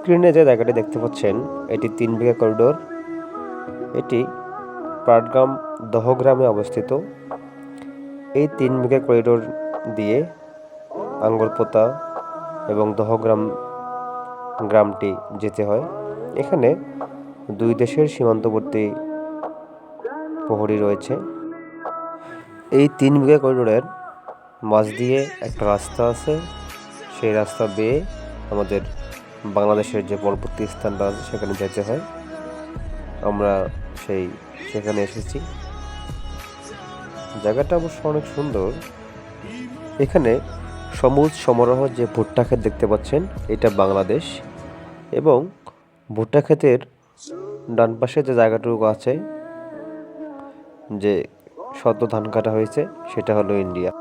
স্ক্রিনে যে জায়গাটি দেখতে পাচ্ছেন এটি 3 বিঘা করিডোর। এটি পাটগ্রাম দহগ্রামে অবস্থিত। এই 3 বিঘা করিডোর দিয়ে আঙ্গলপোতা এবং দহগ্রাম গ্রামটি যেতে হয়। এখানে দুই দেশের সীমান্তবর্তী প্রহরী রয়েছে। এই 3 বিঘা করিডোরের মাঝ দিয়ে একটা রাস্তা আছে। সেই রাস্তা বেয়ে আমাদের বাংলাদেশের যে পরবর্তী স্থানটা আছে সেখানে যেতে হয়। আমরা সেখানে এসেছি। জায়গাটা অবশ্য অনেক সুন্দর। এখানে সবুজ সমারোহ যে ভুট্টা ক্ষেত দেখতে পাচ্ছেন এটা বাংলাদেশ, এবং ভুট্টা ক্ষেতের ডান পাশে যে জায়গাটুকু আছে যে সদ্য ধান কাটা হয়েছে সেটা হলো ইন্ডিয়া।